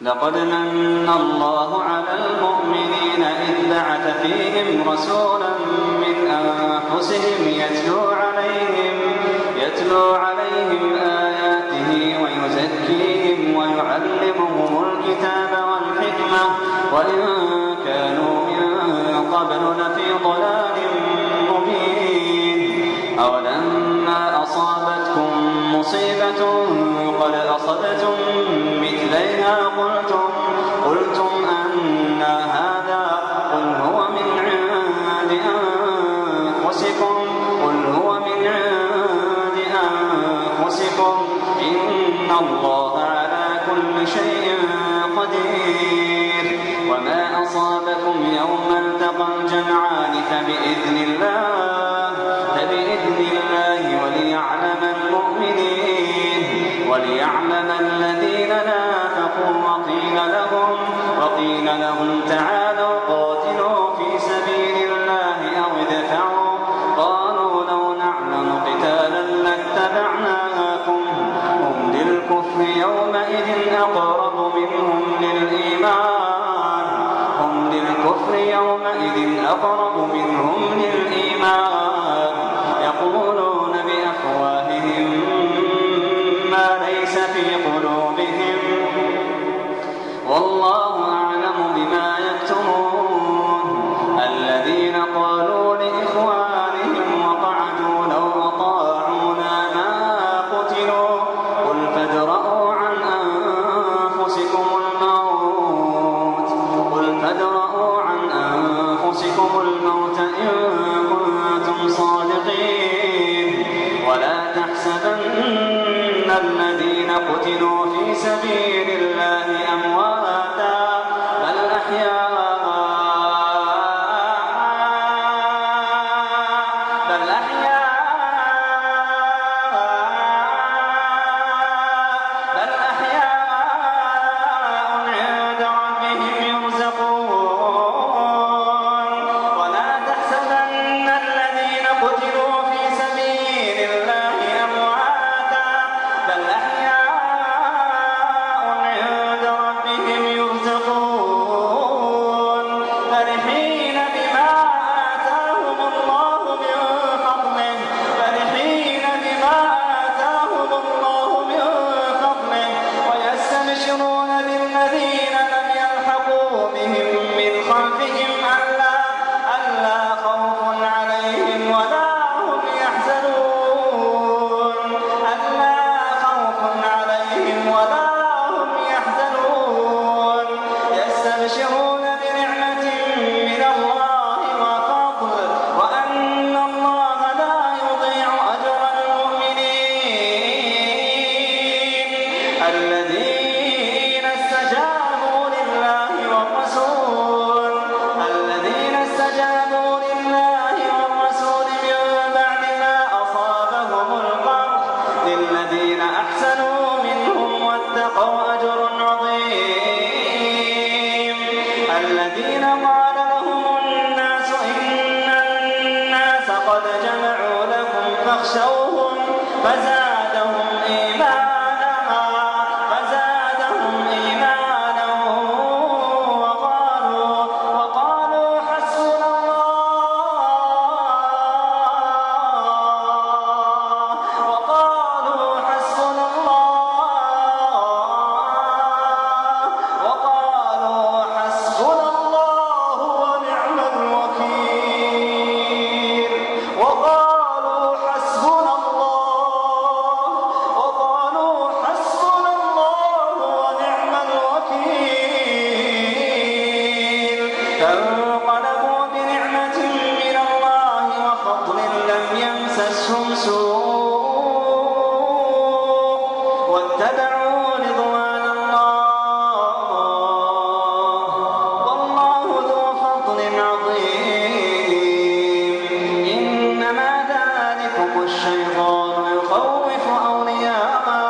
لقد من الله على المؤمنين إذ بعث فيهم رسولا من أنفسهم يتلو عليهم آياته ويزكيهم ويعلمهم الكتاب والحكمة وإن كانوا من قبل لفي ضلال مبين. أولما أصابتكم مصيبة قد أصبتم مثليها قلتم أنى هذا قل هو من عند أنفسكم إن الله على كل شيء قدير. وما أصابكم يوم التقى الجمعان فبإذن الله وليعلم الذين نافقوا وقيل لهم تعالوا قاتلوا في سبيل الله أو ادفعوا قالوا لو نعلم قتالا لاتبعناكم هم للكفر يومئذ أقرب منهم للإيمان يقولون بأفواههم ما ليس في قلوبهم والله أعلم بما يكتمون. الذين قالوا لإخوانهم وقعدوا لو أطاعونا ما قتلوا قل فادرءوا عن أنفسكم الموت إن كنتم صادقين. ولا تحسبن الذين قتلوا في سبيل الله أمواتا بل أحياء عند ربهم يرزقون. ولا تحسبن الذين قتلوا في سبيل الله أمواتا بل أحياء عند ربهم يرزقون فرحين بما آتاهم الله من فضله ويستبشرون بالذين لم يلحقوا بهم من خلفهم ألا خوف عليهم ولا هم يحزنون يستبشرون بنعمة من الله وفضل وأن الله لا يضيع أجر المؤمنين. الذين استجابوا لله والرسول من بعد ما أصابهم القرح للذين أحسنوا منهم واتقوا أجر عظيم. الذين قال لهم الناس إن الناس قد جمعوا لكم فاخشوهم فزادهم إيمانا وقالوا حسبنا الله ونعم الوكيل. فانقلبوا بنعمة من الله وفضل لم يمسسهم سوء واتبعوا رضوان الله والله ذو فضل عظيم. إنما ذلكم الشيطان يخوف أولياءه.